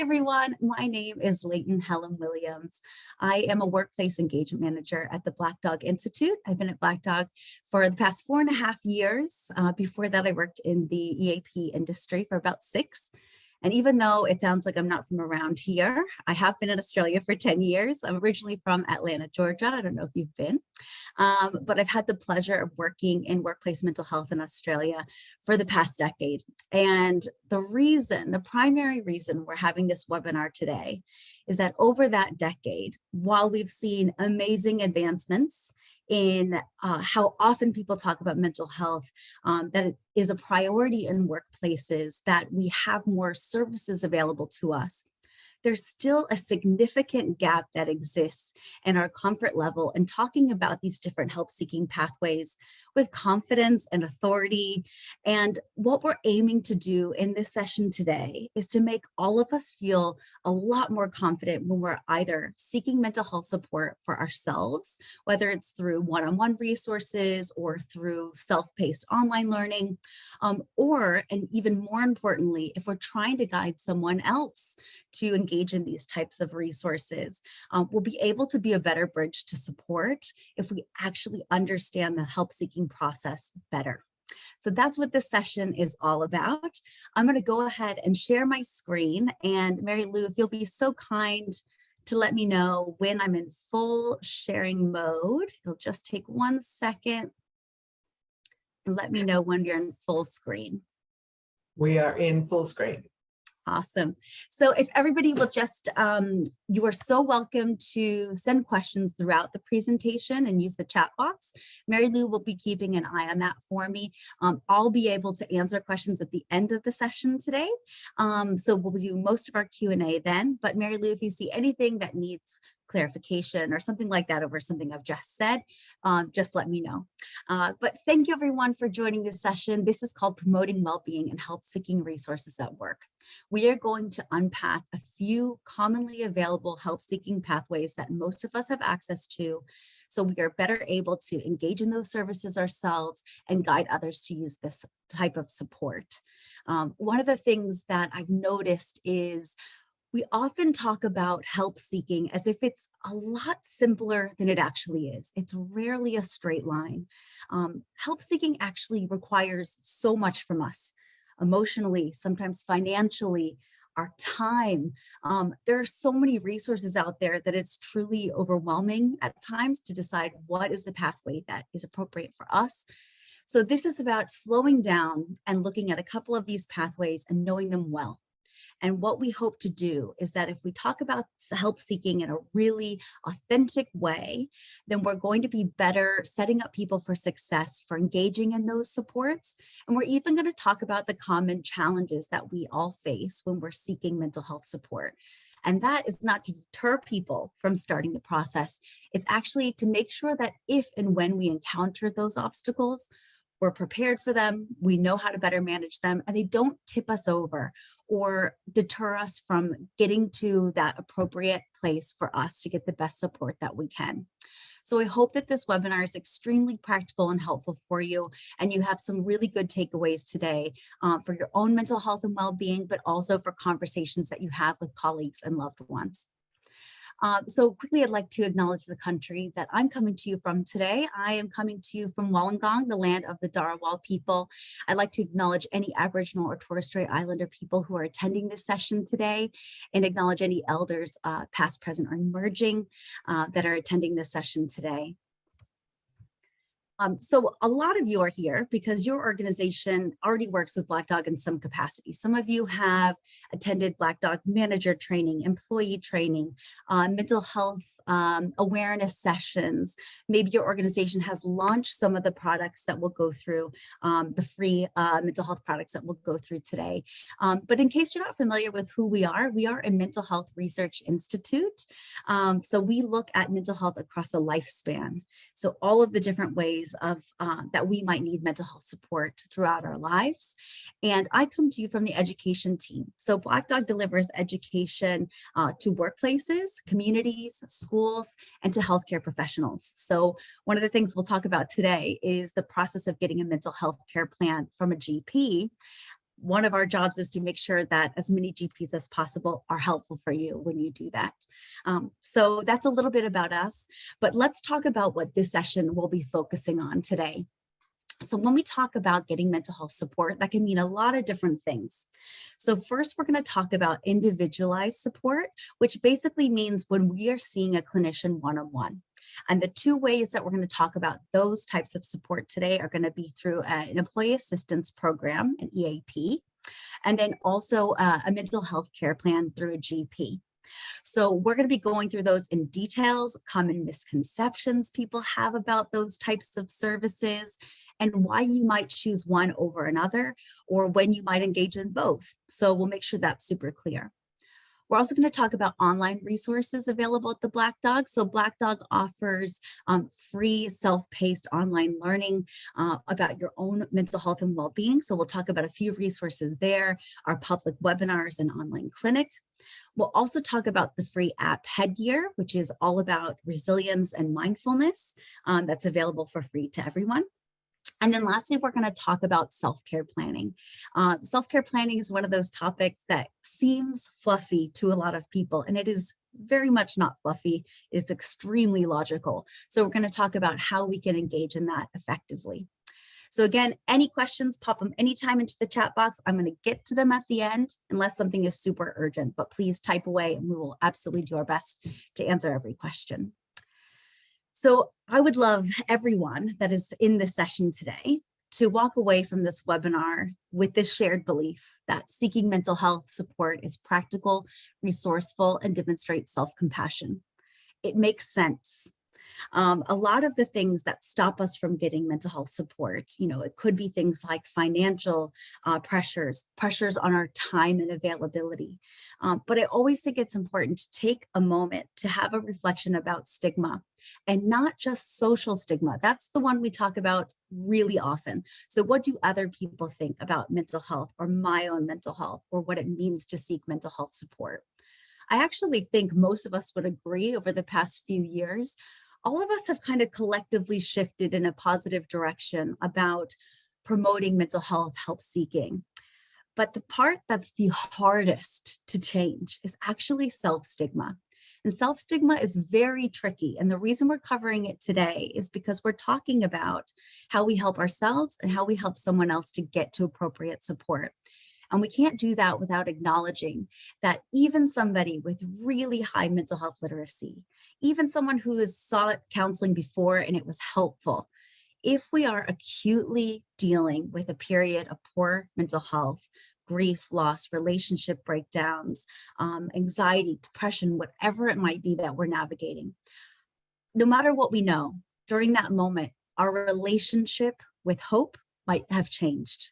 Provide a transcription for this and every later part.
Everyone, my name is Leighton Helen Williams. I am a workplace engagement manager at the Black Dog Institute. I've been at Black Dog for the past 4.5 years. Before that, I worked in the EAP industry for about 6. And even though it sounds like I'm not from around here, I have been in Australia for 10 years. I'm originally from Atlanta, Georgia. I don't know if you've been, but I've had the pleasure of working in workplace mental health in Australia for the past decade. And the primary reason we're having this webinar today is that over that decade, while we've seen amazing advancements in how often people talk about mental health, that it is a priority in workplaces, that we have more services available to us, there's still a significant gap that exists in our comfort level in talking about these different help-seeking pathways with confidence and authority. And what we're aiming to do in this session today is to make all of us feel a lot more confident when we're either seeking mental health support for ourselves, whether it's through one-on-one resources or through self-paced online learning, or, and even more importantly, if we're trying to guide someone else to engage in these types of resources, we'll be able to be a better bridge to support if we actually understand the help-seeking process better. So that's what this session is all about. I'm going to go ahead and share my screen, and Mary Lou, if you'll be so kind to let me know when I'm in full sharing mode. It'll just take 1 second. And let me know when you're in full screen. We are in full screen. Awesome. So if everybody will just, you are so welcome to send questions throughout the presentation and use the chat box. Mary Lou will be keeping an eye on that for me. I'll be able to answer questions at the end of the session today. So we'll do most of our Q&A then, but Mary Lou, if you see anything that needs clarification or something like that over something I've just said, just let me know. But thank you everyone for joining this session. This is called Promoting Wellbeing and Help-Seeking Resources at Work. We are going to unpack a few commonly available help-seeking pathways that most of us have access to, so we are better able to engage in those services ourselves and guide others to use this type of support. One of the things that I've noticed is we often talk about help seeking as if it's a lot simpler than it actually is. It's rarely a straight line. Help seeking actually requires so much from us, emotionally, sometimes financially, our time. There are so many resources out there that it's truly overwhelming at times to decide what is the pathway that is appropriate for us. So this is about slowing down and looking at a couple of these pathways and knowing them well. And what we hope to do is that if we talk about help seeking in a really authentic way, then we're going to be better setting up people for success, for engaging in those supports. And we're even going to talk about the common challenges that we all face when we're seeking mental health support. And that is not to deter people from starting the process. It's actually to make sure that if and when we encounter those obstacles, we're prepared for them, we know how to better manage them, and they don't tip us over or deter us from getting to that appropriate place for us to get the best support that we can. So I hope that this webinar is extremely practical and helpful for you, and you have some really good takeaways today for your own mental health and well-being, but also for conversations that you have with colleagues and loved ones. So quickly, I'd like to acknowledge the country that I'm coming to you from today. I am coming to you from Wollongong, the land of the Dharawal people. I'd like to acknowledge any Aboriginal or Torres Strait Islander people who are attending this session today, and acknowledge any elders, past, present, or emerging, that are attending this session today. So a lot of you are here because your organization already works with Black Dog in some capacity. Some of you have attended Black Dog manager training, employee training, mental health awareness sessions. Maybe your organization has launched some of the products that we'll go through, the free mental health products that we'll go through today. But in case you're not familiar with who we are a mental health research institute. So we look at mental health across a lifespan. So all of the different ways of that we might need mental health support throughout our lives. And I come to you from the education team. So Black Dog delivers education to workplaces, communities, schools, and to healthcare professionals. So one of the things we'll talk about today is the process of getting a mental health care plan from a GP. one of our jobs is to make sure that as many GPs as possible are helpful for you when you do that. So that's a little bit about us, but let's talk about what this session will be focusing on today. So when we talk about getting mental health support, that can mean a lot of different things. So first, we're going to talk about individualized support, which basically means when we are seeing a clinician one-on-one. And the two ways that we're going to talk about those types of support today are going to be through an employee assistance program, an EAP, and then also a mental health care plan through a GP. So we're going to be going through those in details, common misconceptions people have about those types of services, and why you might choose one over another, or when you might engage in both. So we'll make sure that's super clear. We're also going to talk about online resources available at the Black Dog. So Black Dog offers free self-paced online learning about your own mental health and well-being. So we'll talk about a few resources there, our public webinars and online clinic. We'll also talk about the free app Headgear, which is all about resilience and mindfulness that's available for free to everyone. And then lastly, we're going to talk about self-care planning. Self-care planning is one of those topics that seems fluffy to a lot of people, and it is very much not fluffy. It's extremely logical. So we're going to talk about how we can engage in that effectively. So again, any questions, pop them anytime into the chat box. I'm going to get to them at the end, unless something is super urgent, but please type away and we will absolutely do our best to answer every question. So I would love everyone that is in this session today to walk away from this webinar with this shared belief that seeking mental health support is practical, resourceful, and demonstrates self-compassion. It makes sense. A lot of the things that stop us from getting mental health support, it could be things like financial pressures on our time and availability. But I always think it's important to take a moment to have a reflection about stigma, and not just social stigma. That's the one we talk about really often. So what do other people think about mental health or my own mental health, or what it means to seek mental health support? I actually think most of us would agree over the past few years, all of us have kind of collectively shifted in a positive direction about promoting mental health help seeking. But the part that's the hardest to change is actually self-stigma. And self-stigma is very tricky. And the reason we're covering it today is because we're talking about how we help ourselves and how we help someone else to get to appropriate support. And we can't do that without acknowledging that even somebody with really high mental health literacy, even someone who has sought counseling before and it was helpful, if we are acutely dealing with a period of poor mental health, grief, loss, relationship breakdowns, anxiety, depression, whatever it might be that we're navigating, no matter what we know, during that moment, our relationship with hope might have changed.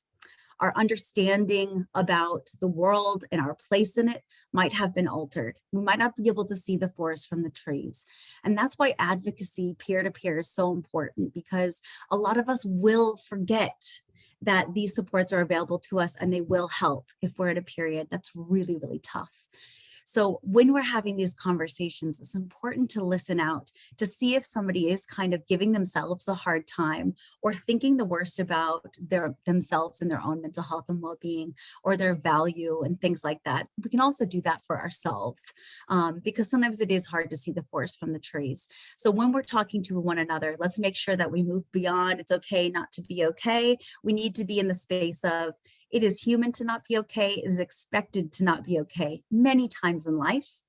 Our understanding about the world and our place in it might have been altered. We might not be able to see the forest from the trees. And that's why advocacy peer-to-peer is so important, because a lot of us will forget that these supports are available to us and they will help if we're at a period that's really, really tough. So when we're having these conversations, it's important to listen out to see if somebody is kind of giving themselves a hard time or thinking the worst about themselves and their own mental health and well-being, or their value and things like that. We can also do that for ourselves because sometimes it is hard to see the forest from the trees. So when we're talking to one another, let's make sure that we move beyond it's okay not to be okay. We need to be in the space of it is human to not be okay. It is expected to not be okay many times in life.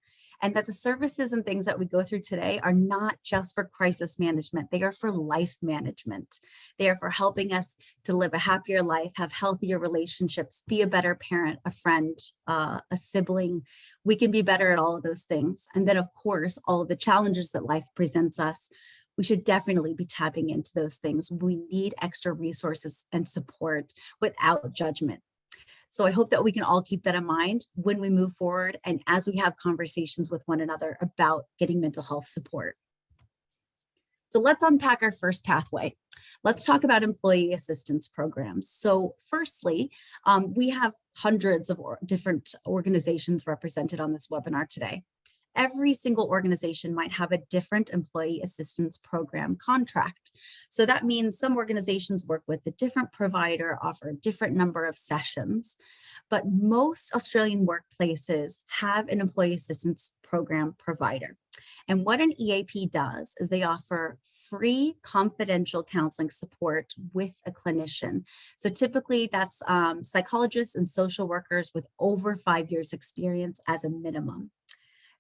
And that the services and things that we go through today are not just for crisis management. They are for life management. They are for helping us to live a happier life, have healthier relationships, be a better parent, a friend, a sibling. We can be better at all of those things. And then, of course, all of the challenges that life presents us, we should definitely be tapping into those things. We need extra resources and support without judgment. So I hope that we can all keep that in mind when we move forward and as we have conversations with one another about getting mental health support. So let's unpack our first pathway. Let's talk about employee assistance programs. So firstly, we have hundreds of different organizations represented on this webinar today. every single organization might have a different employee assistance program contract. So that means some organizations work with a different provider, offer a different number of sessions, but most Australian workplaces have an employee assistance program provider. And what an EAP does is they offer free confidential counseling support with a clinician. So typically that's psychologists and social workers with over 5 years experience as a minimum.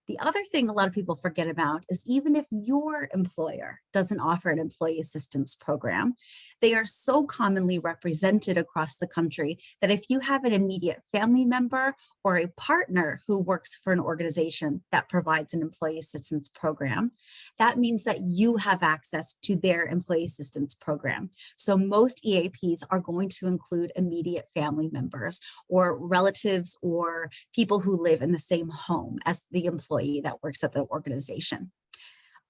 The other thing a lot of people forget about is even if your employer doesn't offer an employee assistance program, they are so commonly represented across the country that if you have an immediate family member or a partner who works for an organization that provides an employee assistance program, that means that you have access to their employee assistance program. So most EAPs are going to include immediate family members or relatives or people who live in the same home as the employee that works at the organization.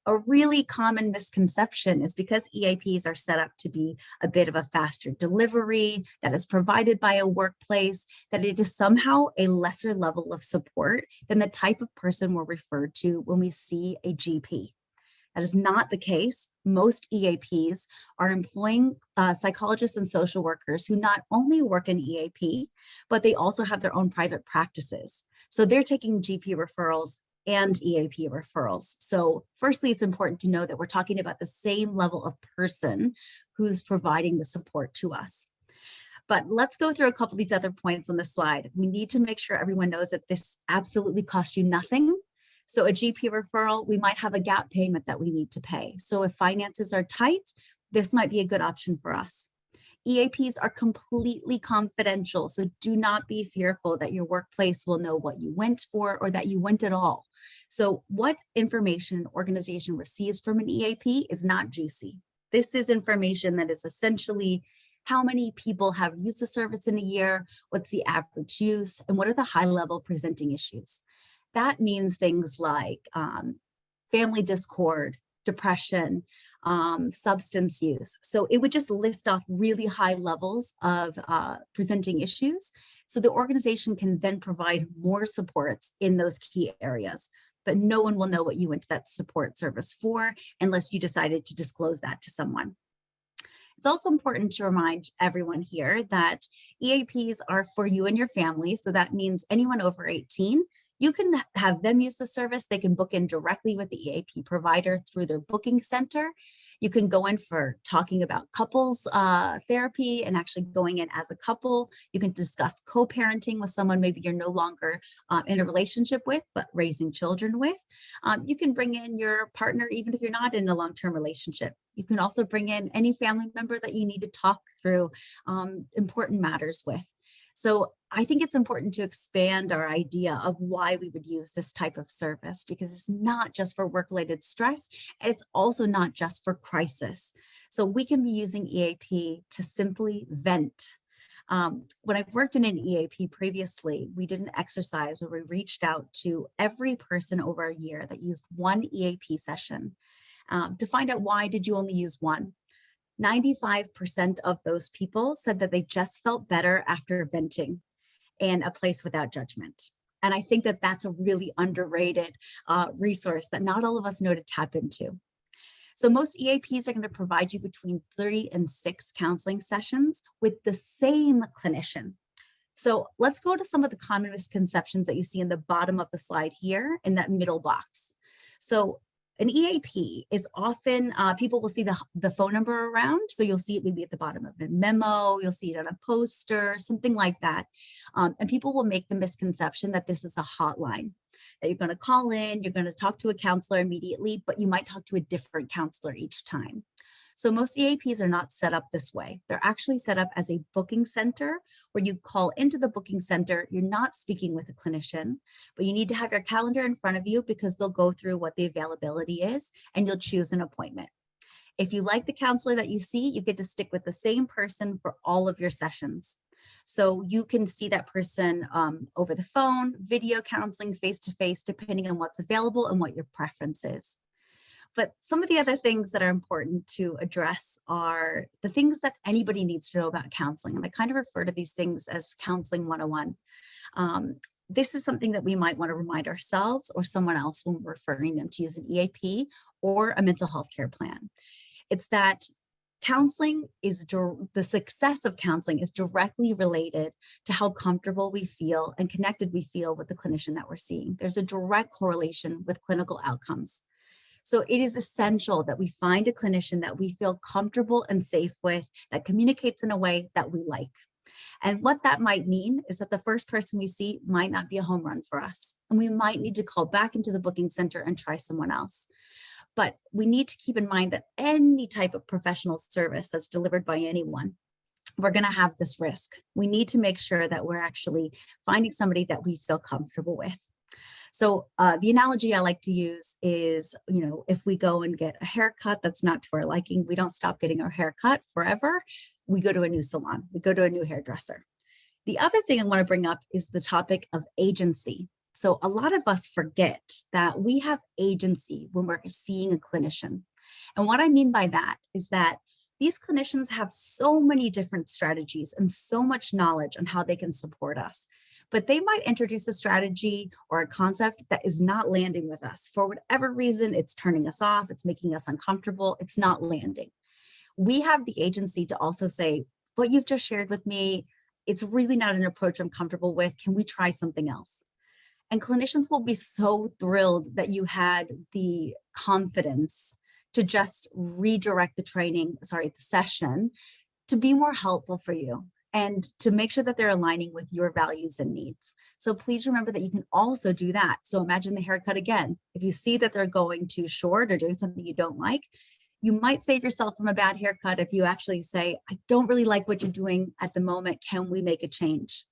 A really common misconception is because EAPs are set up to be a bit of a faster delivery that is provided by a workplace, that it is somehow a lesser level of support than the type of person we're referred to when we see a GP. That is not the case. Most EAPs are employing psychologists and social workers who not only work in EAP, but they also have their own private practices. So they're taking GP referrals and EAP referrals. So firstly, it's important to know that we're talking about the same level of person who's providing the support to us. But let's go through a couple of these other points on the slide. We need to make sure everyone knows that this absolutely costs you nothing. So a GP referral, we might have a gap payment that we need to pay. So if finances are tight, this might be a good option for us. EAPs are completely confidential, so do not be fearful that your workplace will know what you went for or that you went at all. So what information an organization receives from an EAP is not juicy. This is information that is essentially how many people have used the service in a year, what's the average use, and what are the high-level presenting issues. That means things like family discord, depression, substance use. So it would just list off really high levels of presenting issues. So the organization can then provide more supports in those key areas. But no one will know what you went to that support service for unless you decided to disclose that to someone. It's also important to remind everyone here that EAPs are for you and your family. So that means anyone over 18, you can have them use the service. They can book in directly with the EAP provider through their booking center. You can go in for talking about couples therapy and actually going in as a couple. You can discuss co-parenting with someone maybe you're no longer in a relationship with, but raising children with. You can bring in your partner even if you're not in a long-term relationship. You can also bring in any family member that you need to talk through important matters with. So I think it's important to expand our idea of why we would use this type of service, because it's not just for work-related stress, and it's also not just for crisis. So we can be using EAP to simply vent. When I've worked in an EAP previously, we did an exercise where we reached out to every person over a year that used one EAP session to find out why did you only use one. 95% of those people said that they just felt better after venting in a place without judgment. And I think that that's a really underrated resource that not all of us know to tap into. So most EAPs are going to provide you between 3 and 6 counseling sessions with the same clinician. So let's go to some of the common misconceptions that you see in the bottom of the slide here in that middle box. So an EAP is often, people will see the phone number around. So you'll see it maybe at the bottom of a memo, you'll see it on a poster, something like that. And people will make the misconception that this is a hotline, that you're going to call in, you're going to talk to a counselor immediately, but you might talk to a different counselor each time. So most EAPs are not set up this way. They're actually set up as a booking center where you call into the booking center. You're not speaking with a clinician, but you need to have your calendar in front of you because they'll go through what the availability is and you'll choose an appointment. If you like the counselor that you see, you get to stick with the same person for all of your sessions. So you can see that person over the phone, video counseling, face-to-face, depending on what's available and what your preference is. But some of the other things that are important to address are the things that anybody needs to know about counseling. And I kind of refer to these things as counseling 101. this is something that we might want to remind ourselves or someone else when we're referring them to use an EAP or a mental health care plan. It's that the success of counseling is directly related to how comfortable we feel and connected we feel with the clinician that we're seeing. There's a direct correlation with clinical outcomes. So it is essential that we find a clinician that we feel comfortable and safe with, that communicates in a way that we like. And what that might mean is that the first person we see might not be a home run for us. And we might need to call back into the booking center and try someone else. But we need to keep in mind that any type of professional service that's delivered by anyone, we're going to have this risk. We need to make sure that we're actually finding somebody that we feel comfortable with. So the analogy I like to use is, if we go and get a haircut that's not to our liking, we don't stop getting our haircut forever. We go to a new salon, we go to a new hairdresser. The other thing I want to bring up is the topic of agency. So a lot of us forget that we have agency when we're seeing a clinician. And what I mean by that is that these clinicians have so many different strategies and so much knowledge on how they can support us. But they might introduce a strategy or a concept that is not landing with us. For whatever reason, it's turning us off, it's making us uncomfortable, it's not landing. We have the agency to also say, what you've just shared with me, it's really not an approach I'm comfortable with. Can we try something else? And clinicians will be so thrilled that you had the confidence to just redirect the session to be more helpful for you and to make sure that they're aligning with your values and needs. So please remember that you can also do that. So imagine the haircut again. If you see that they're going too short or doing something you don't like, you might save yourself from a bad haircut if you actually say, I don't really like what you're doing at the moment. Can we make a change?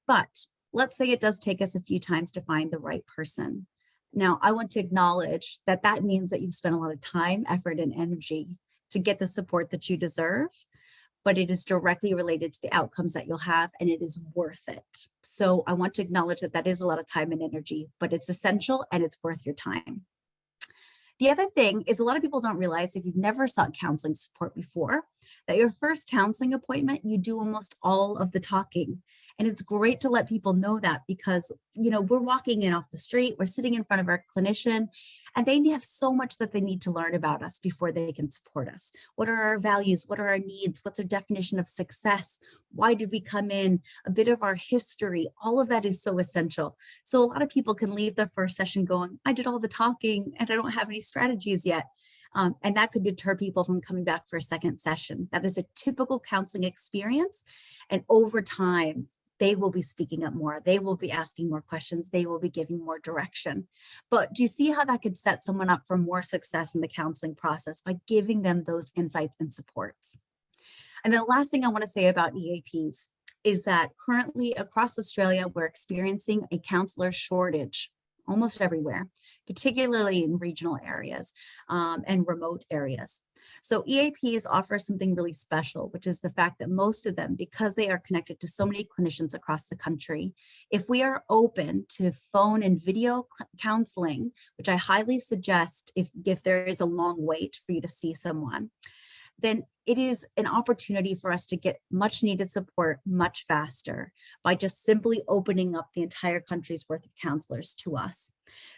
But let's say it does take us a few times to find the right person. Now, I want to acknowledge that that means that you've spent a lot of time, effort, and energy to get the support that you deserve, but it is directly related to the outcomes that you'll have, and it is worth it. So I want to acknowledge that that is a lot of time and energy, but it's essential and it's worth your time. The other thing is a lot of people don't realize, if you've never sought counseling support before, that your first counseling appointment, you do almost all of the talking. And it's great to let people know that because, we're walking in off the street, we're sitting in front of our clinician, and they have so much that they need to learn about us before they can support us. What are our values? What are our needs? What's our definition of success? Why did we come in? A bit of our history. All of that is so essential. So a lot of people can leave their first session going, I did all the talking and I don't have any strategies yet. And that could deter people from coming back for a second session. That is a typical counseling experience. And over time, they will be speaking up more. They will be asking more questions. They will be giving more direction. But do you see how that could set someone up for more success in the counseling process by giving them those insights and supports? And the last thing I want to say about EAPs is that currently across Australia, we're experiencing a counselor shortage almost everywhere, particularly in regional areas and remote areas. So EAPs offer something really special, which is the fact that most of them, because they are connected to so many clinicians across the country, if we are open to phone and video counseling, which I highly suggest if there is a long wait for you to see someone, then it is an opportunity for us to get much needed support much faster by just simply opening up the entire country's worth of counselors to us.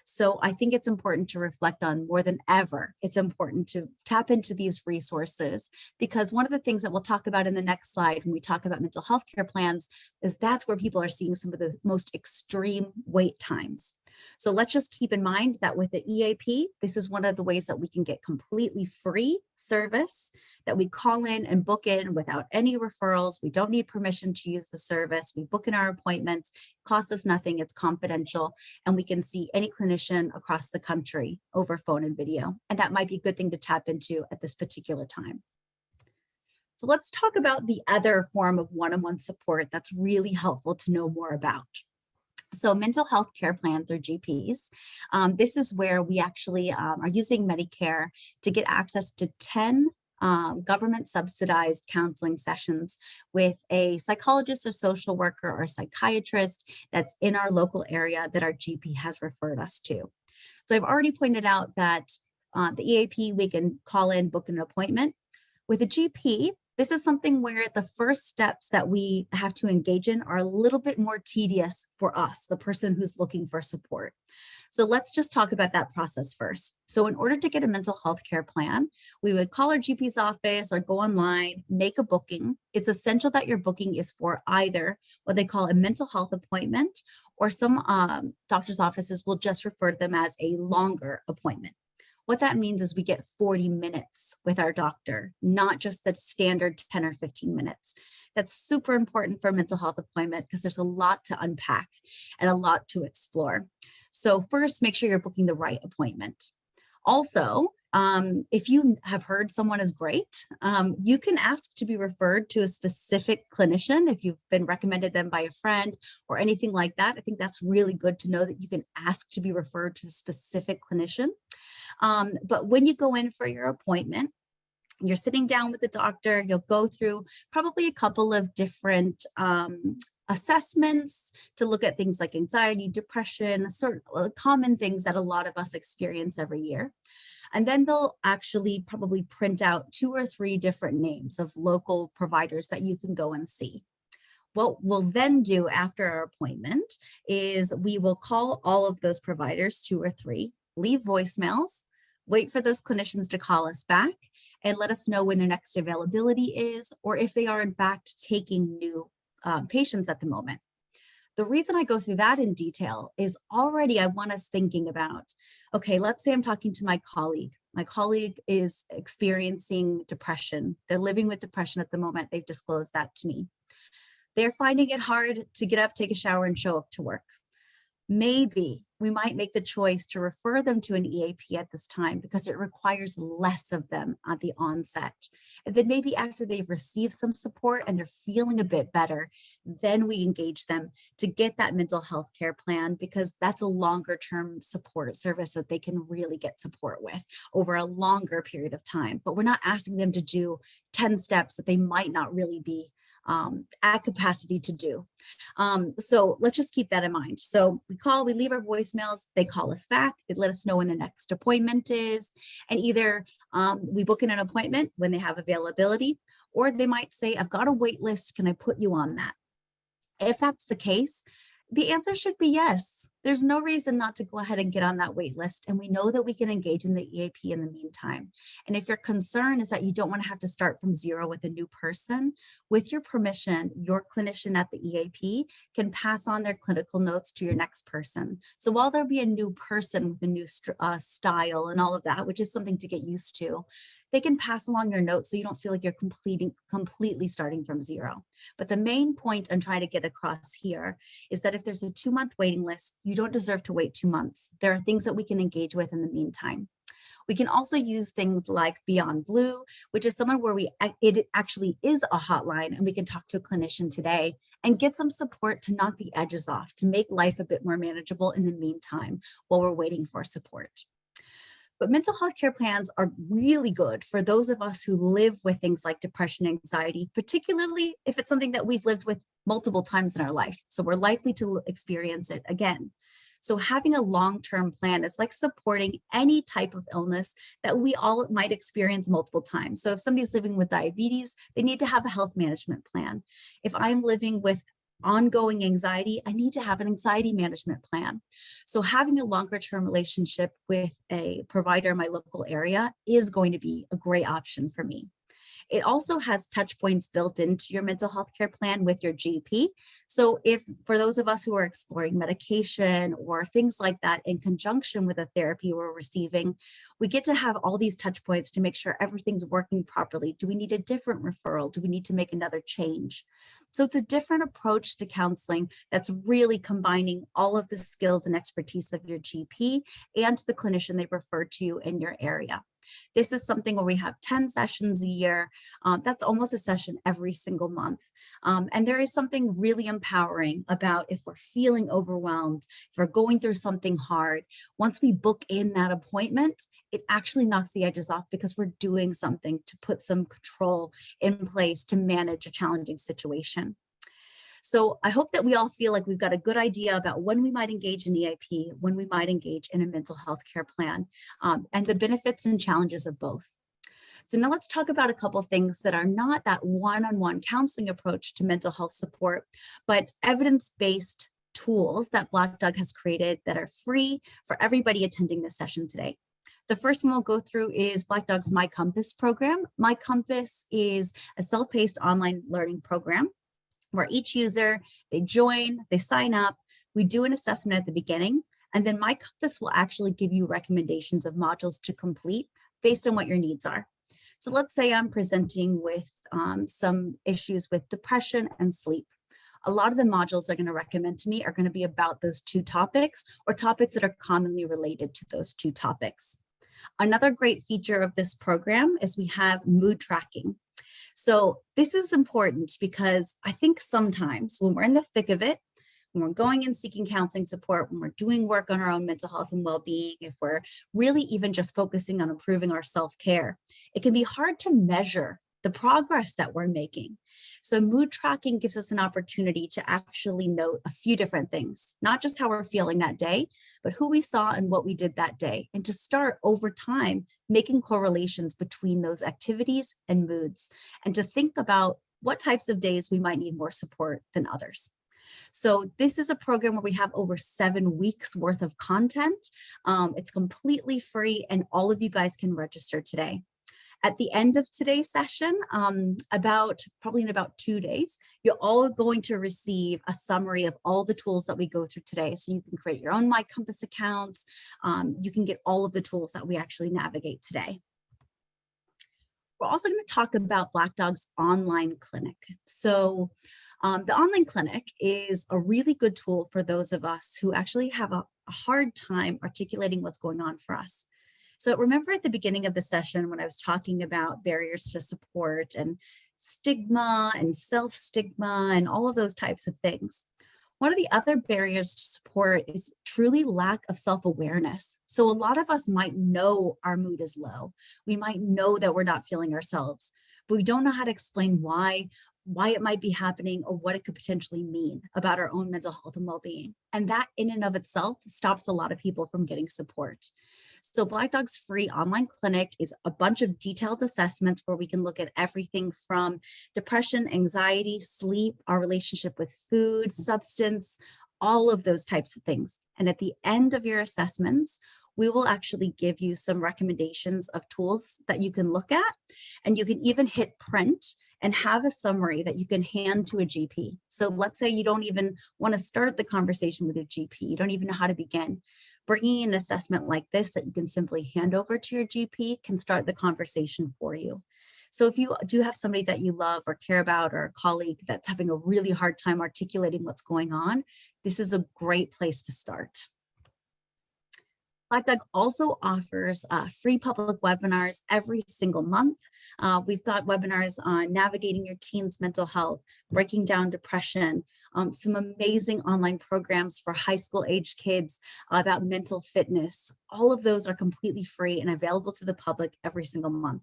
So I think it's important to reflect on more than ever. It's important to tap into these resources because one of the things that we'll talk about in the next slide when we talk about mental health care plans is that's where people are seeing some of the most extreme wait times. So let's just keep in mind that with the EAP, this is one of the ways that we can get completely free service that we call in and book in without any referrals. We don't need permission to use the service. We book in our appointments, it costs us nothing, it's confidential, and we can see any clinician across the country over phone and video. And that might be a good thing to tap into at this particular time. So let's talk about the other form of one-on-one support that's really helpful to know more about. So mental health care plans or GPs, this is where we actually are using Medicare to get access to 10 government subsidized counseling sessions with a psychologist, a social worker, or a psychiatrist that's in our local area that our GP has referred us to. So I've already pointed out that the EAP, we can call in, book an appointment. With a GP, This is something where the first steps that we have to engage in are a little bit more tedious for us, the person who's looking for support. So let's just talk about that process first. So in order to get a mental health care plan, we would call our GP's office or go online, make a booking. It's essential that your booking is for either what they call a mental health appointment, or some doctor's offices will just refer to them as a longer appointment. What that means is we get 40 minutes with our doctor, not just the standard 10 or 15 minutes. That's super important for a mental health appointment because there's a lot to unpack and a lot to explore. So first, make sure you're booking the right appointment. Also, if you have heard someone is great, you can ask to be referred to a specific clinician if you've been recommended them by a friend or anything like that. I think that's really good to know that you can ask to be referred to a specific clinician. But when you go in for your appointment, you're sitting down with the doctor, you'll go through probably a couple of different assessments to look at things like anxiety, depression, sort of common things that a lot of us experience every year. And then they'll actually probably print out 2 or 3 different names of local providers that you can go and see. What we'll then do after our appointment is we will call all of those providers, 2 or 3, leave voicemails, wait for those clinicians to call us back and let us know when their next availability is, or if they are in fact taking new patients at the moment. The reason I go through that in detail is already I want us thinking about, okay, let's say I'm talking to my colleague. My colleague is experiencing depression. They're living with depression at the moment. They've disclosed that to me. They're finding it hard to get up, take a shower, and show up to work. Maybe we might make the choice to refer them to an EAP at this time because it requires less of them at the onset. And then maybe after they've received some support and they're feeling a bit better, then we engage them to get that mental health care plan because that's a longer term support service that they can really get support with over a longer period of time. But we're not asking them to do 10 steps that they might not really be at capacity to do. So let's just keep that in mind. So we leave our voicemails, they call us back, they let us know when the next appointment is, and either we book in an appointment when they have availability, or they might say, I've got a wait list, can I put you on that? If that's the case, the answer should be yes. There's no reason not to go ahead and get on that wait list. And we know that we can engage in the EAP in the meantime. And if your concern is that you don't want to have to start from zero with a new person, with your permission, your clinician at the EAP can pass on their clinical notes to your next person. So while there'll be a new person with a new style and all of that, which is something to get used to, they can pass along your notes so you don't feel like you're completely starting from zero. But the main point I'm trying to get across here is that if there's a 2-month waiting list, you don't deserve to wait 2 months. There are things that we can engage with in the meantime. We can also use things like Beyond Blue, which is someone where it actually is a hotline and we can talk to a clinician today and get some support to knock the edges off, to make life a bit more manageable in the meantime while we're waiting for support. But mental health care plans are really good for those of us who live with things like depression, anxiety, particularly if it's something that we've lived with multiple times in our life. So we're likely to experience it again. So having a long-term plan is like supporting any type of illness that we all might experience multiple times. So if somebody's living with diabetes, they need to have a health management plan. If I'm living with ongoing anxiety, I need to have an anxiety management plan. So having a longer term relationship with a provider in my local area is going to be a great option for me. It also has touch points built into your mental health care plan with your GP. So if for those of us who are exploring medication or things like that in conjunction with a therapy we're receiving, we get to have all these touch points to make sure everything's working properly. Do we need a different referral? Do we need to make another change? So it's a different approach to counseling that's really combining all of the skills and expertise of your GP and the clinician they refer to in your area. This is something where we have 10 sessions a year. That's almost a session every single month. And there is something really empowering about if we're feeling overwhelmed, if we're going through something hard, once we book in that appointment, it actually knocks the edges off because we're doing something to put some control in place to manage a challenging situation. So I hope that we all feel like we've got a good idea about when we might engage in EAP, when we might engage in a mental health care plan, and the benefits and challenges of both. So now let's talk about a couple of things that are not that one-on-one counseling approach to mental health support, but evidence-based tools that Black Dog has created that are free for everybody attending this session today. The first one we'll go through is Black Dog's My Compass program. My Compass is a self-paced online learning program where each user, they join, they sign up, we do an assessment at the beginning, and then My Compass will actually give you recommendations of modules to complete based on what your needs are. So let's say I'm presenting with some issues with depression and sleep. A lot of the modules they're going to recommend to me are going to be about those two topics or topics that are commonly related to those two topics. Another great feature of this program is we have mood tracking. So this is important because I think sometimes when we're in the thick of it, when we're going and seeking counseling support, when we're doing work on our own mental health and well-being, if we're really even just focusing on improving our self-care, it can be hard to measure the progress that we're making. So mood tracking gives us an opportunity to actually note a few different things, not just how we're feeling that day, but who we saw and what we did that day, and to start over time making correlations between those activities and moods, and to think about what types of days we might need more support than others. So this is a program where we have over 7 weeks worth of content. It's completely free and all of you guys can register today. At the end of today's session, probably in about 2 days, you're all going to receive a summary of all the tools that we go through today. So you can create your own My Compass accounts. You can get all of the tools that we actually navigate today. We're also going to talk about Black Dog's online clinic. So the online clinic is a really good tool for those of us who actually have a hard time articulating what's going on for us. So remember at the beginning of the session when I was talking about barriers to support and stigma and self-stigma and all of those types of things. One of the other barriers to support is truly lack of self-awareness. So a lot of us might know our mood is low. We might know that we're not feeling ourselves, but we don't know how to explain why it might be happening or what it could potentially mean about our own mental health and well-being. And that in and of itself stops a lot of people from getting support. So Black Dog's free online clinic is a bunch of detailed assessments where we can look at everything from depression, anxiety, sleep, our relationship with food, substance, all of those types of things. And at the end of your assessments, we will actually give you some recommendations of tools that you can look at, and you can even hit print and have a summary that you can hand to a GP. So let's say you don't even want to start the conversation with your GP. You don't even know how to begin. Bringing an assessment like this that you can simply hand over to your GP can start the conversation for you. So if you do have somebody that you love or care about or a colleague that's having a really hard time articulating what's going on, this is a great place to start. Black Dog also offers free public webinars every single month. We've got webinars on navigating your teen's mental health, breaking down depression, some amazing online programs for high school age kids about mental fitness. All of those are completely free and available to the public every single month.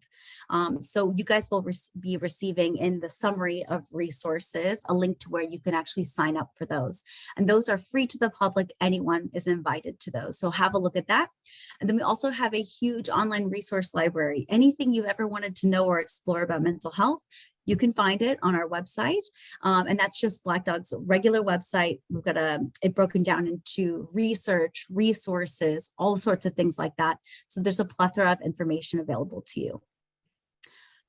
So you guys will be receiving in the summary of resources a link to where you can actually sign up for those. And those are free to the public. Anyone is invited to those. So have a look at that. And then we also have a huge online resource library. Anything you ever wanted to know or explore about mental health, you can find it on our website. And that's just Black Dog's regular website. We've got it broken down into research, resources, all sorts of things like that. So there's a plethora of information available to you.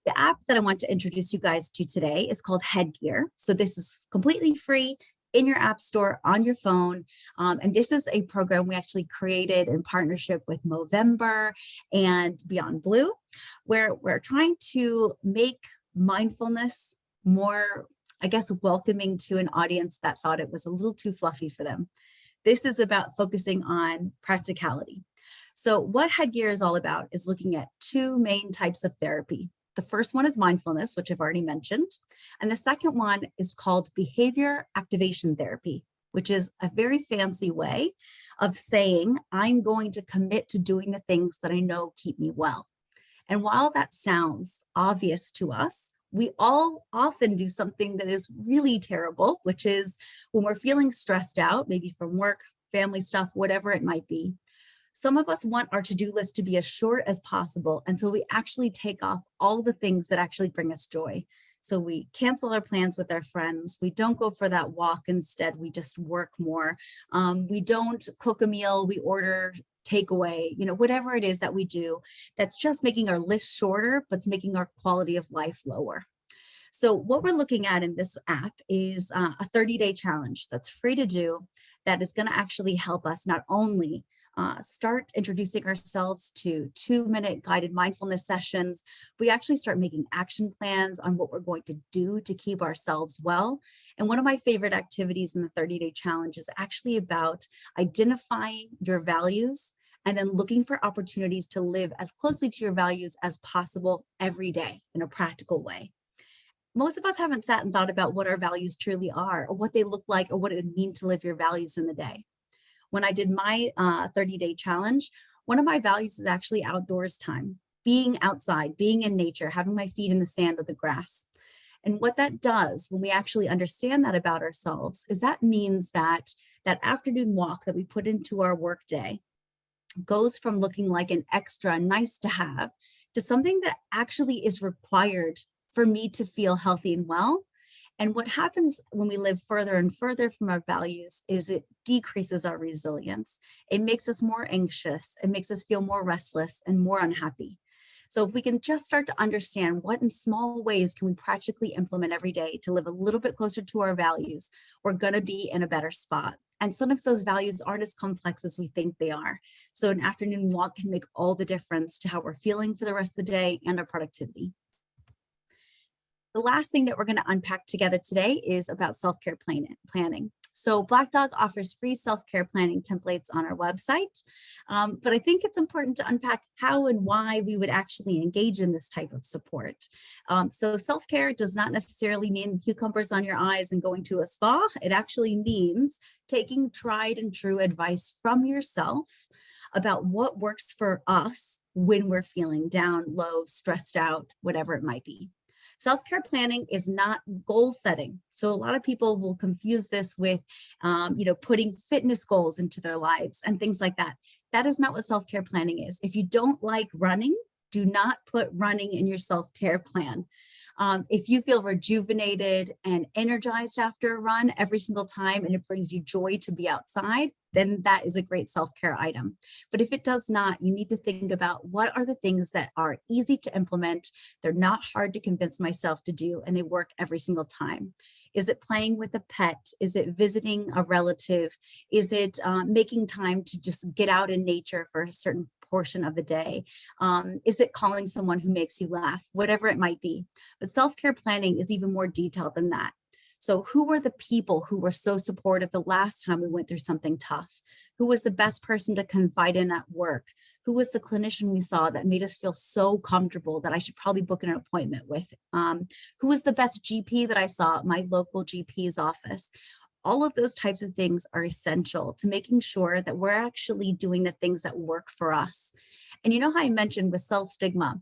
The app that I want to introduce you guys to today is called Headgear. So this is completely free in your app store on your phone. And this is a program we actually created in partnership with Movember and Beyond Blue, where we're trying to make mindfulness more, I guess, welcoming to an audience that thought it was a little too fluffy for them. This is about focusing on practicality. So what Headgear is all about is looking at 2 main types of therapy. The first one is mindfulness, which I've already mentioned. And the second one is called behavior activation therapy, which is a very fancy way of saying, I'm going to commit to doing the things that I know keep me well. And while that sounds obvious to us, we all often do something that is really terrible, which is when we're feeling stressed out, maybe from work, family stuff, whatever it might be, Some of us want our to-do list to be as short as possible. And so we actually take off all the things that actually bring us joy. So we cancel our plans with our friends. We don't go for that walk. Instead, we just work more. We don't cook a meal. We order takeaway, whatever it is that we do, that's just making our list shorter, but it's making our quality of life lower. So what we're looking at in this app is a 30-day challenge that's free to do, that is going to actually help us not only start introducing ourselves to 2-minute guided mindfulness sessions, we actually start making action plans on what we're going to do to keep ourselves well. And one of my favorite activities in the 30-day challenge is actually about identifying your values and then looking for opportunities to live as closely to your values as possible every day in a practical way. Most of us haven't sat and thought about what our values truly are, or what they look like, or what it would mean to live your values in the day. When I did my 30-day challenge, one of my values is actually outdoors time, being outside, being in nature, having my feet in the sand or the grass. And what that does when we actually understand that about ourselves is that means that that afternoon walk that we put into our workday goes from looking like an extra nice to have to something that actually is required for me to feel healthy and well. And what happens when we live further and further from our values is it decreases our resilience. It makes us more anxious. It makes us feel more restless and more unhappy. So if we can just start to understand what in small ways can we practically implement every day to live a little bit closer to our values, we're going to be in a better spot. And sometimes those values aren't as complex as we think they are. So an afternoon walk can make all the difference to how we're feeling for the rest of the day and our productivity. The last thing that we're going to unpack together today is about self-care planning. So Black Dog offers free self-care planning templates on our website, but I think it's important to unpack how and why we would actually engage in this type of support. So self-care does not necessarily mean cucumbers on your eyes and going to a spa. It actually means taking tried and true advice from yourself about what works for us when we're feeling down, low, stressed out, whatever it might be. Self-care planning is not goal setting. So a lot of people will confuse this with, putting fitness goals into their lives and things like that. That is not what self-care planning is. If you don't like running, do not put running in your self-care plan. If you feel rejuvenated and energized after a run every single time and it brings you joy to be outside, then that is a great self-care item. But if it does not, you need to think about what are the things that are easy to implement, they're not hard to convince myself to do, and they work every single time. Is it playing with a pet? Is it visiting a relative? Is it making time to just get out in nature for a certain portion of the day? Is it calling someone who makes you laugh? Whatever it might be. But self-care planning is even more detailed than that. So who were the people who were so supportive the last time we went through something tough? Who was the best person to confide in at work? Who was the clinician we saw that made us feel so comfortable that I should probably book an appointment with? Who was the best GP that I saw at my local GP's office? All of those types of things are essential to making sure that we're actually doing the things that work for us. And you know how I mentioned with self-stigma,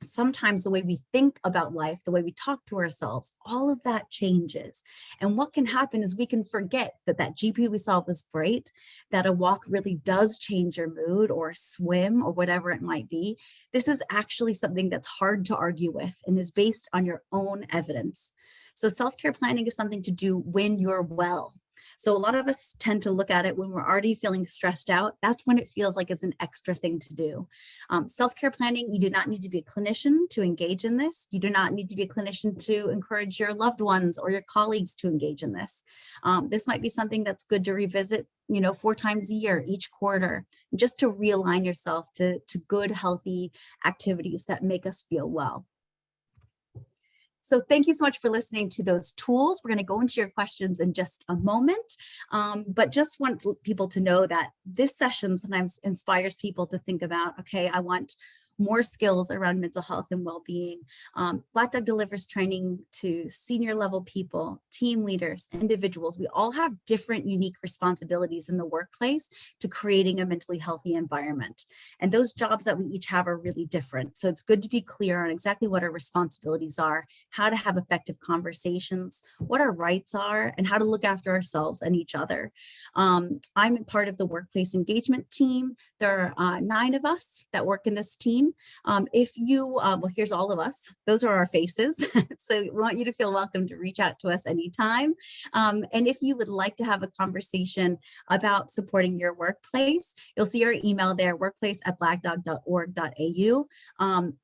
sometimes the way we think about life, the way we talk to ourselves, all of that changes. And what can happen is we can forget that that GP we saw was great, that a walk really does change your mood, or a swim, or whatever it might be. This is actually something that's hard to argue with and is based on your own evidence. So self-care planning is something to do when you're well. So a lot of us tend to look at it when we're already feeling stressed out. That's when it feels like it's an extra thing to do. Self-care planning, you do not need to be a clinician to engage in this. You do not need to be a clinician to encourage your loved ones or your colleagues to engage in this. This might be something that's good to revisit, 4 times a year, each quarter, just to realign yourself to good, healthy activities that make us feel well. So thank you so much for listening to those tools. We're going to go into your questions in just a moment, but just want people to know that this session sometimes inspires people to think about, okay, I want more skills around mental health and well-being. Black Dog delivers training to senior level people, team leaders, individuals. We all have different unique responsibilities in the workplace to creating a mentally healthy environment. And those jobs that we each have are really different. So it's good to be clear on exactly what our responsibilities are, how to have effective conversations, what our rights are, and how to look after ourselves and each other. I'm part of the workplace engagement team. There are 9 of us that work in this team. If you, well, here's all of us. Those are our faces. So we want you to feel welcome to reach out to us anytime. And if you would like to have a conversation about supporting your workplace, you'll see our email there, workplace@blackdog.org.au.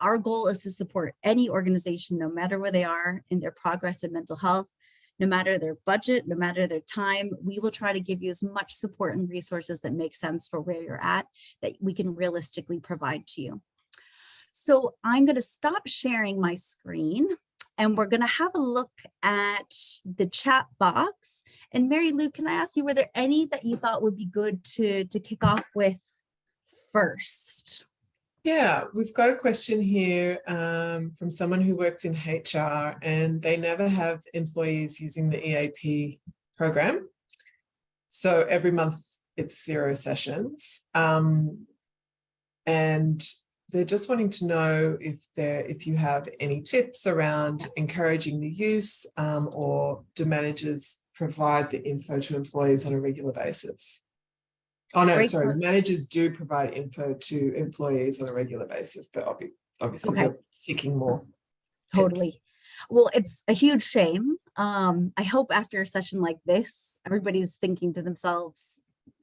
Our goal is to support any organization, no matter where they are in their progress in mental health. No matter their budget, no matter their time, we will try to give you as much support and resources that make sense for where you're at, that we can realistically provide to you. So I'm going to stop sharing my screen and we're going to have a look at the chat box. And Mary Lou, can I ask you, were there any that you thought would be good to kick off with first? Yeah, we've got a question here from someone who works in HR, and they never have employees using the EAP program. So every month it's 0 sessions. And they're just wanting to know if you have any tips around encouraging the use, or do managers provide the info to employees on a regular basis? Oh, no, sorry. The managers do provide info to employees on a regular basis, but obviously they're seeking more. Totally. Tips. Well, it's a huge shame. I hope after a session like this, everybody's thinking to themselves,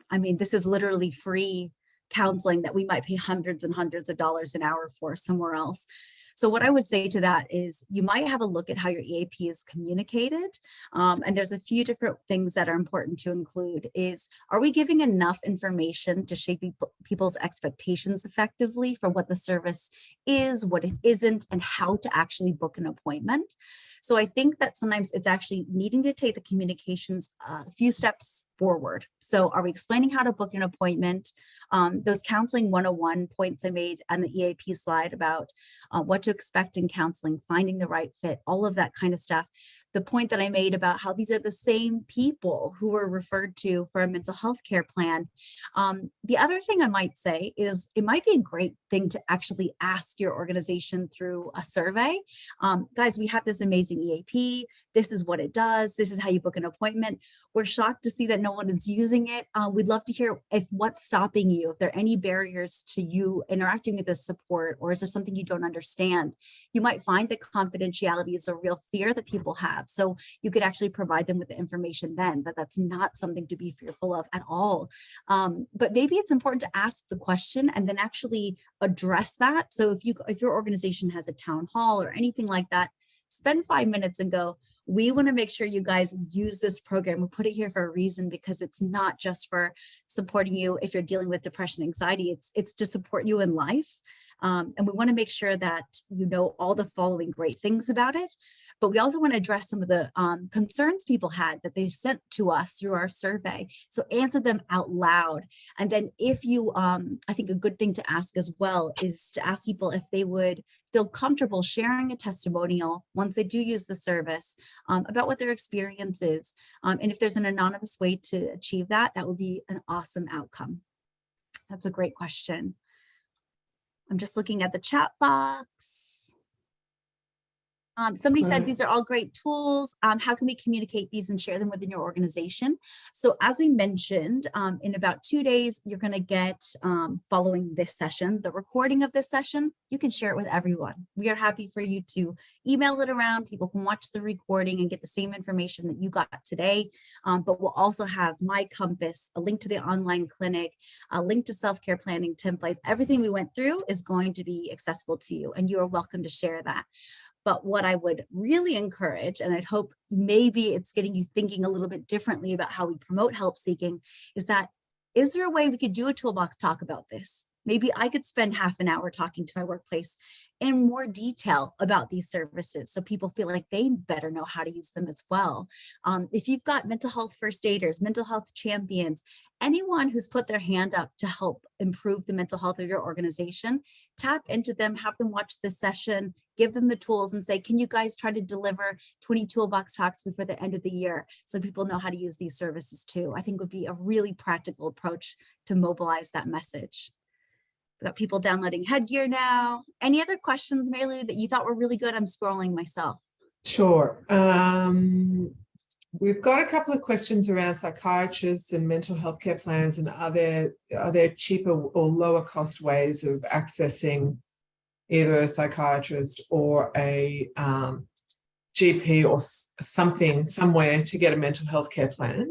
I mean, this is literally free counseling that we might pay hundreds and hundreds of dollars an hour for somewhere else. So what I would say to that is you might have a look at how your EAP is communicated. And there's a few different things that are important to include is, are we giving enough information to shape people's expectations effectively for what the service is, what it isn't, and how to actually book an appointment? So I think that sometimes it's actually needing to take the communications a few steps forward. So are we explaining how to book an appointment? Those counseling 101 points I made on the EAP slide about what to expect in counseling, finding the right fit, all of that kind of stuff. The point that I made about how these are the same people who were referred to for a mental health care plan. The other thing I might say is it might be a great thing to actually ask your organization through a survey. Guys, we have this amazing EAP. This is what it does. This is how you book an appointment. We're shocked to see that no one is using it. We'd love to hear if what's stopping you, if there are any barriers to you interacting with this support, or is there something you don't understand? You might find that confidentiality is a real fear that people have. So you could actually provide them with the information then, that that's not something to be fearful of at all. But maybe it's important to ask the question and then actually address that. So if your organization has a town hall or anything like that, spend 5 minutes and go, we want to make sure you guys use this program. We put it here for a reason, because it's not just for supporting you if you're dealing with depression, anxiety, it's to support you in life. And we want to make sure that you know all the following great things about it. But we also want to address some of the concerns people had that they sent to us through our survey. So answer them out loud. And then if you, I think a good thing to ask as well is to ask people if they would feel comfortable sharing a testimonial once they do use the service about what their experience is. And if there's an anonymous way to achieve that, that would be an awesome outcome. That's a great question. I'm just looking at the chat box. Somebody said these are all great tools. How can we communicate these and share them within your organization? So as we mentioned, in about 2 days, you're going to get, following this session, the recording of this session. You can share it with everyone. We are happy for you to email it around. People can watch the recording and get the same information that you got today. But we'll also have My Compass, a link to the online clinic, a link to self-care planning templates. Everything we went through is going to be accessible to you, and you are welcome to share that. But what I would really encourage, and I'd hope maybe it's getting you thinking a little bit differently about how we promote help seeking, is there a way we could do a toolbox talk about this? Maybe I could spend half an hour talking to my workplace in more detail about these services so people feel like they better know how to use them as well. If you've got mental health first aiders, mental health champions, anyone who's put their hand up to help improve the mental health of your organization, tap into them, have them watch this session, give them the tools and say, can you guys try to deliver 20 toolbox talks before the end of the year so people know how to use these services too? I think would be a really practical approach to mobilize that message. We've got people downloading headgear now. Any other questions, Mary Lou, that you thought were really good? I'm scrolling myself. Sure. We've got a couple of questions around psychiatrists and mental health care plans, and are there cheaper or lower cost ways of accessing either a psychiatrist or a GP or something somewhere to get a mental health care plan?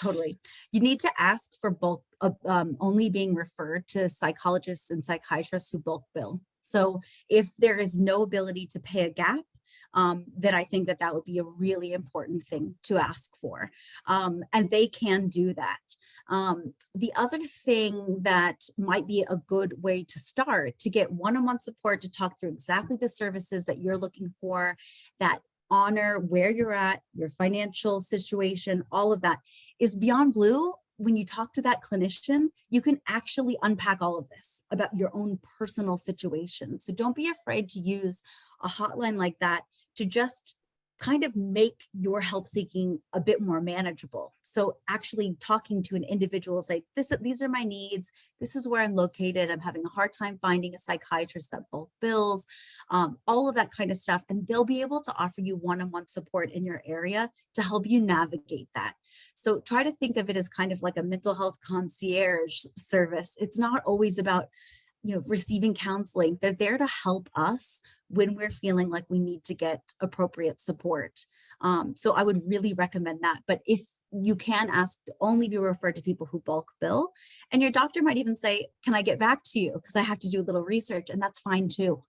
Totally. You need to ask for bulk, only being referred to psychologists and psychiatrists who bulk bill. So if there is no ability to pay a gap, then I think that would be a really important thing to ask for. And they can do that. The other thing that might be a good way to start to get one-on-one support to talk through exactly the services that you're looking for, that honor where you're at, your financial situation, all of that is Beyond Blue. When you talk to that clinician, you can actually unpack all of this about your own personal situation. So don't be afraid to use a hotline like that to just kind of make your help seeking a bit more manageable. So actually talking to an individual, say, these are my needs. This is where I'm located. I'm having a hard time finding a psychiatrist that bulk bills, all of that kind of stuff. And they'll be able to offer you one-on-one support in your area to help you navigate that. So try to think of it as kind of like a mental health concierge service. It's not always about receiving counseling. They're there to help us when we're feeling like we need to get appropriate support. So I would really recommend that. But if you can ask to only be referred to people who bulk bill, and your doctor might even say, can I get back to you? Because I have to do a little research, and that's fine too.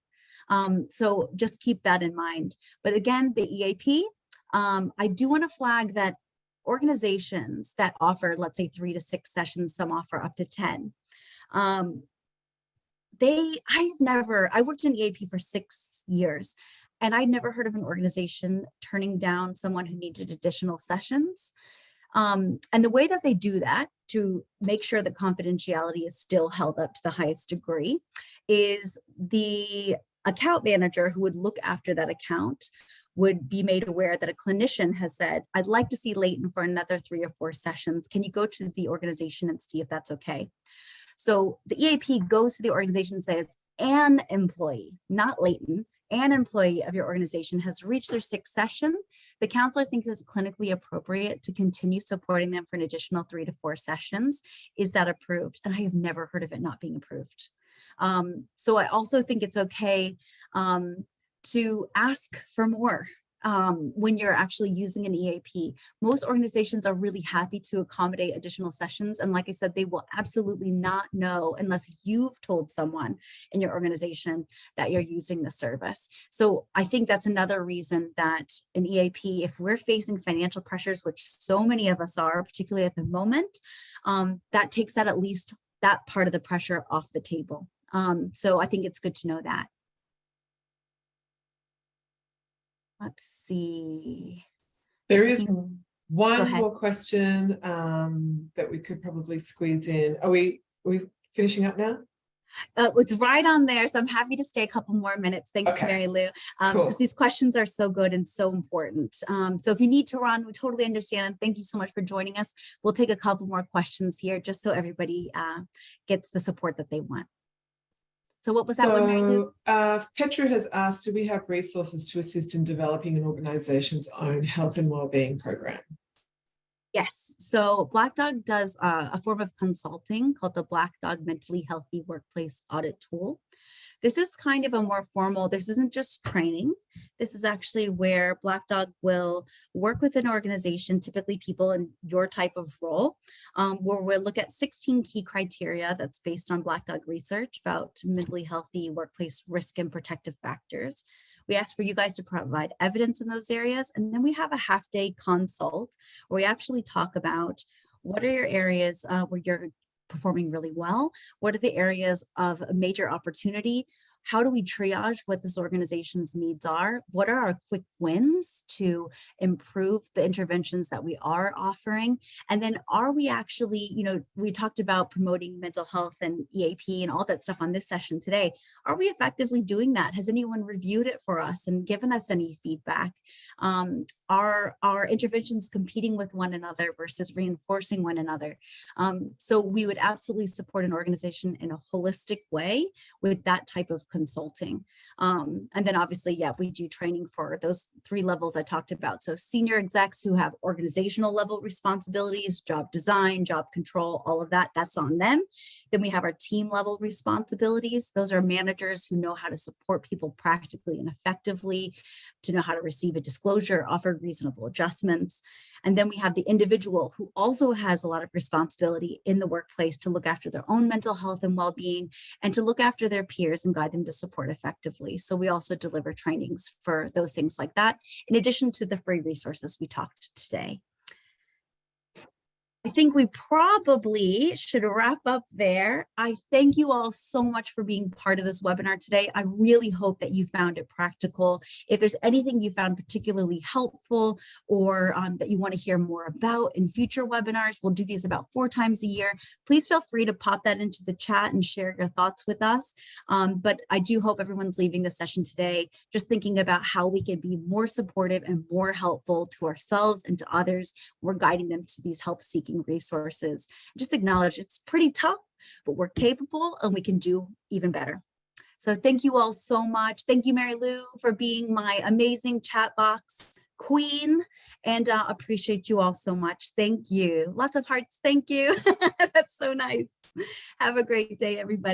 So just keep that in mind. But again, the EAP, I do want to flag that organizations that offer, let's say 3 to 6 sessions, some offer up to 10. I worked in EAP for 6 years, and I'd never heard of an organization turning down someone who needed additional sessions. And the way that they do that to make sure that confidentiality is still held up to the highest degree is the account manager who would look after that account would be made aware that a clinician has said, I'd like to see Leighton for another 3 or 4 sessions. Can you go to the organization and see if that's okay? So the EAP goes to the organization and says, an employee, not Leighton, an employee of your organization has reached their 6th session. The counselor thinks it's clinically appropriate to continue supporting them for an additional 3 to 4 sessions. Is that approved? And I have never heard of it not being approved. So I also think it's okay to ask for more. When you're actually using an EAP. Most organizations are really happy to accommodate additional sessions. And like I said, they will absolutely not know unless you've told someone in your organization that you're using the service. So I think that's another reason that an EAP, if we're facing financial pressures, which so many of us are, particularly at the moment, that takes that at least that part of the pressure off the table. So I think it's good to know that. Let's see. There is one more question that we could probably squeeze in. Are we finishing up now? It's right on there. So I'm happy to stay a couple more minutes. Thanks, Okay. Mary Lou. Cool. Because these questions are so good and so important. So if you need to run, we totally understand. And thank you so much for joining us. We'll take a couple more questions here just so everybody gets the support that they want. So what was that one, Mary Lou? Petra has asked, do we have resources to assist in developing an organization's own health and wellbeing program? Yes. So Black Dog does a form of consulting called the Black Dog Mentally Healthy Workplace Audit Tool. This is kind of a more formal, this isn't just training. This is actually where Black Dog will work with an organization, typically people in your type of role, where we'll look at 16 key criteria that's based on Black Dog research about mentally healthy workplace risk and protective factors. We ask for you guys to provide evidence in those areas. And then we have a half-day consult where we actually talk about what are your areas where you're performing really well? What are the areas of major opportunity? How do we triage what this organization's needs are? What are our quick wins to improve the interventions that we are offering? And then are we actually, we talked about promoting mental health and EAP and all that stuff on this session today. Are we effectively doing that? Has anyone reviewed it for us and given us any feedback? Are our interventions competing with one another versus reinforcing one another? So we would absolutely support an organization in a holistic way with that type of consulting. And then obviously, yeah, we do training for those 3 levels I talked about. So senior execs who have organizational level responsibilities, job design, job control, all of that, that's on them. Then we have our team level responsibilities. Those are managers who know how to support people practically and effectively, to know how to receive a disclosure, offer reasonable adjustments. And then we have the individual who also has a lot of responsibility in the workplace to look after their own mental health and well-being and to look after their peers and guide them to support effectively. So we also deliver trainings for those things like that, in addition to the free resources we talked today. I think we probably should wrap up there. I thank you all so much for being part of this webinar today. I really hope that you found it practical. If there's anything you found particularly helpful or that you want to hear more about in future webinars, we'll do these about 4 times a year. Please feel free to pop that into the chat and share your thoughts with us. But I do hope everyone's leaving the session today just thinking about how we can be more supportive and more helpful to ourselves and to others. We're guiding them to these help-seeking resources. Just acknowledge it's pretty tough, but we're capable and we can do even better. So thank you all so much. Thank you, Mary Lou, for being my amazing chat box queen, and appreciate you all so much. Thank you. Lots of hearts. Thank you. That's so nice. Have a great day, everybody.